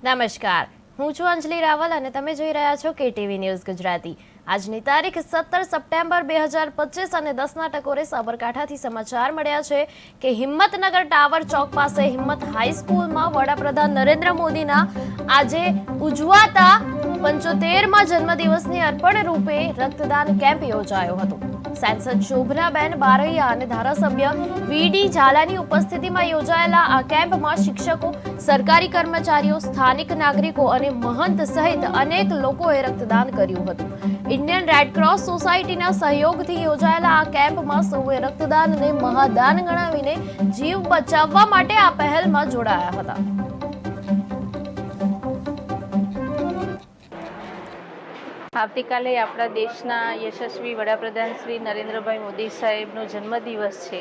નમસ્કાર, હું છું અંજલિ રાવલ અને તમે જોઈ રહ્યા છો કેટીવી ન્યૂઝ ગુજરાતી। આજની તારીખ 17 સપ્ટેમ્બર 2025 અને 10ના ટકોરે સાબરકાંઠાથી સમાચાર મળ્યા છે કે હિંમતનગર ટાવર ચોક પાસે હિંમત હાઈસ્કૂલમાં વડાપ્રધાન નરેન્દ્ર મોદીના આજે ઉજવાતા 75મા જન્મદિવસની અર્પણ રૂપે રક્તદાન કેમ્પ યોજાયો હતો। સાંસદ શોભનાબેન બારૈયા અને ધારાસભ્ય વીડી ઝાલાની ઉપસ્થિતિમાં યોજાયેલા આ કેમ્પમાં શિક્ષકો, સરકારી કર્મચારીઓ, સ્થાનિક નાગરિકો અને મહંત સહિત અનેક લોકોએ રક્તદાન કર્યું હતું। ઇન્ડિયન રેડ ક્રોસ સોસાયટીના સહયોગથી યોજાયેલા આ કેમ્પમાં સૌએ રક્તદાનને મહાદાન ગણાવીને જીવ બચાવવા માટે આ પહેલમાં જોડાયા હતા। આવતીકાલે આપણા દેશના યશસ્વી વડાપ્રધાન શ્રી નરેન્દ્રભાઈ મોદી સાહેબનો જન્મદિવસ છે,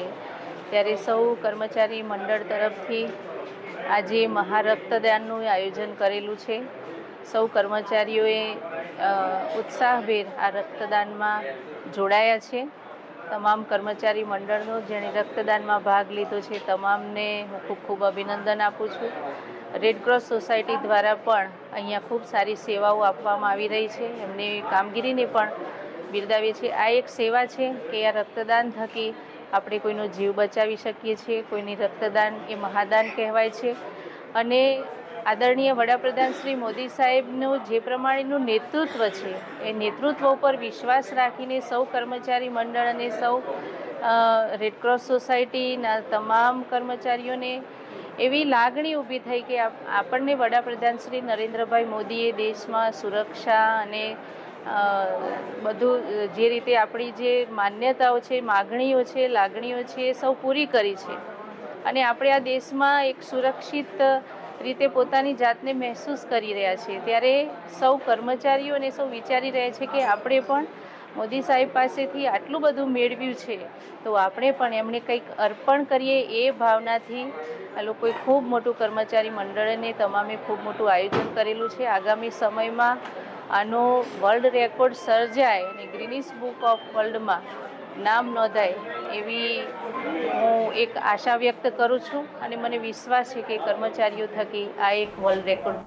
ત્યારે સૌ કર્મચારી મંડળ તરફથી આજે મહારક્તદાનનું આયોજન કરેલું છે। સૌ કર્મચારીઓએ ઉત્સાહભેર આ રક્તદાનમાં જોડાયા છે। તમામ કર્મચારી મંડળનો જેણે રક્તદાનમાં ભાગ લીધો છે તમામને હું ખૂબ ખૂબ અભિનંદન આપું છું। રેડ ક્રોસ સોસાયટી દ્વારા પણ અહીંયા ખૂબ સારી સેવાઓ આપવામાં આવી રહી છે, એમની કામગીરીને પણ બિરદાવીએ છીએ। આ એક સેવા છે કે આ રક્તદાન થકી આપણે કોઈનો જીવ બચાવી શકીએ છીએ, કોઈની રક્તદાન એ મહાદાન કહેવાય છે। અને આદરણીય વડાપ્રધાન શ્રી મોદી સાહેબનું જે પ્રમાણેનું નેતૃત્વ છે એ નેતૃત્વ ઉપર વિશ્વાસ રાખીને સૌ કર્મચારી મંડળ અને સૌ રેડ ક્રોસ સોસાયટીના તમામ કર્મચારીઓને એવી લાગણી ઊભી થઈ કે આપણને વડાપ્રધાન શ્રી નરેન્દ્રભાઈ મોદીએ દેશમાં સુરક્ષા અને બધું જે રીતે આપણી જે માન્યતાઓ છે, માગણીઓ છે, લાગણીઓ છે એ સૌ પૂરી કરી છે અને આપણે આ દેશમાં એક સુરક્ષિત રીતે પોતાની જાતને મહેસૂસ કરી રહ્યા છીએ। ત્યારે સૌ કર્મચારીઓ અને સૌ વિચારી રહ્યા છે કે આપણે પણ મોદી સાહેબ પાસેથી આટલું બધું મેળવ્યું છે તો આપણે પણ એમને કંઈક અર્પણ કરીએ એ ભાવનાથી આ લોકોએ ખૂબ મોટું કર્મચારી મંડળને તમામે ખૂબ મોટું આયોજન કરેલું છે। આગામી સમયમાં આનો વર્લ્ડ રેકોર્ડ સર્જાય અને ગિનિસ બુક ઓફ વર્લ્ડમાં નામ નોંધાય એવી હું એક આશા વ્યક્ત કરું છું અને મને વિશ્વાસ છે કે કર્મચારીઓ થકી આ એક વર્લ્ડ રેકોર્ડ